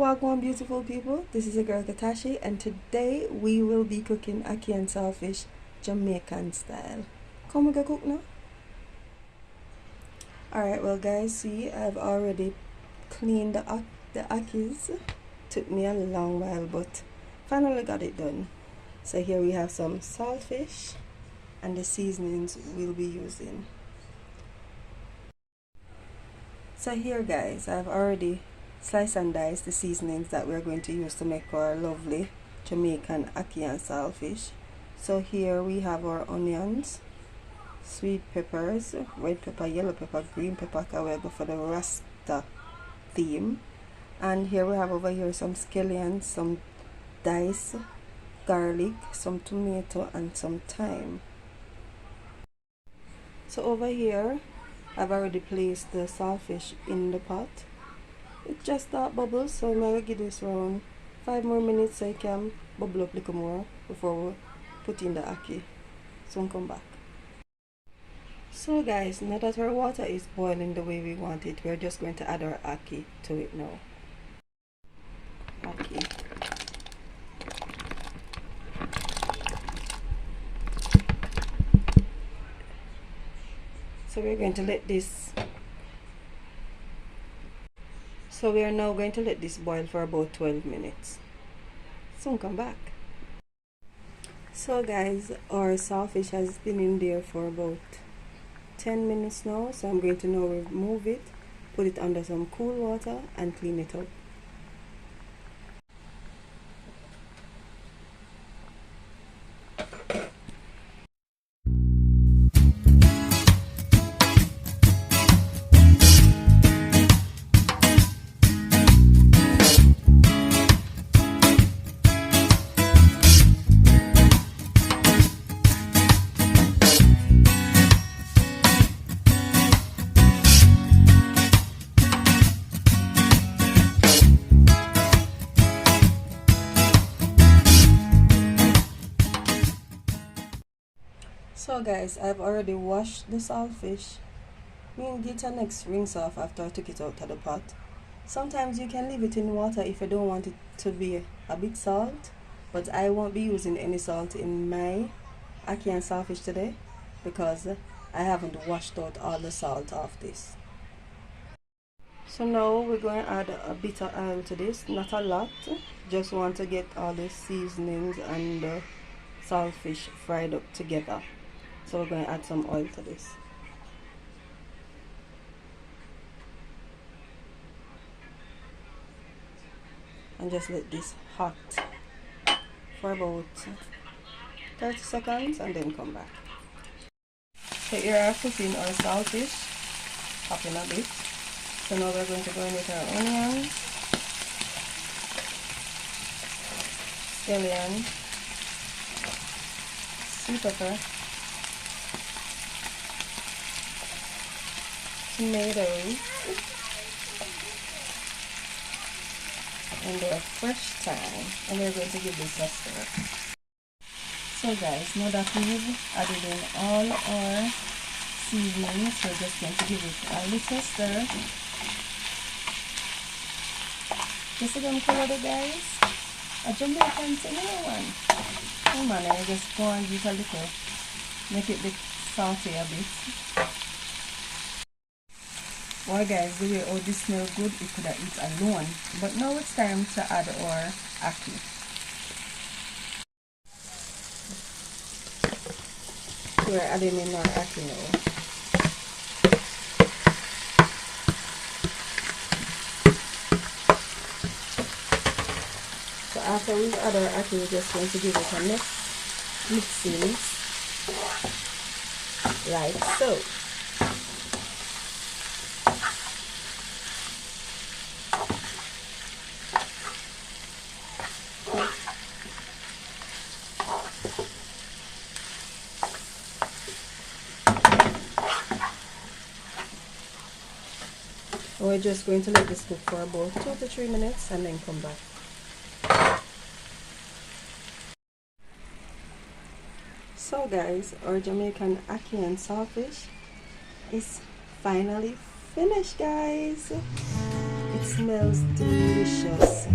Wagwan beautiful people, this is your girl Katashi, and today we will be cooking ackee and saltfish Jamaican style. Come we go cook now? Alright, well guys, see, I've already cleaned the ackees. Took me a long while, but finally got it done. So here we have some saltfish and the seasonings we'll be using. So here guys, I've already slice and dice the seasonings that we're going to use to make our lovely Jamaican ackee and saltfish. So here we have our onions, sweet peppers, red pepper, yellow pepper, green pepper, because we're going for the Rasta theme. And here we have over here some scallions, some diced garlic, some tomato and some thyme. So over here I've already placed the saltfish in the pot. It just start bubbles, so I'm going to give this around 5 more minutes so it can bubble up a little more before we put in the ackee. So I'll come back. So guys, now that our water is boiling the way we want it, we're just going to add our ackee to it now. Ackee. So we're going to let this we are now going to let this boil for about 12 minutes. Soon come back. So guys, our saltfish has been in there for about 10 minutes now, so I'm going to now remove it, put it under some cool water and clean it up. So guys, I've already washed the saltfish. Get a next rinse off after I took it out of the pot. Sometimes you can leave it in water if you don't want it to be a bit salt, but I won't be using any salt in my ackee and saltfish today because I haven't washed out all the salt off this. So now we're going to add a bit of oil to this, not a lot, just want to get all the seasonings and the saltfish fried up together. So we're going to add some oil to this. And just let this hot for about 30 seconds and then come back. So here I put in our saltfish, popping a bit. So now we're going to go in with our onions, scallion, sweet pepper, tomatoes, and a fresh thyme, and we're going to give this a stir. So guys, now that we've added in all our seasonings, we're just going to give it a little stir. Just again color the guys. A Jamaican thing, one. Oh man, I just go and give it a little, make it bit salty a bit. Boy guys, the way all this smells good, it could have eat alone. But now it's time to add our ackee. We're adding in our ackee now. So after we add our ackee, we're just going to give it a next mixing like so. We're just going to let this cook for about 2 to 3 minutes and then come back. So guys, our Jamaican ackee and saltfish is finally finished, guys. It It smells delicious.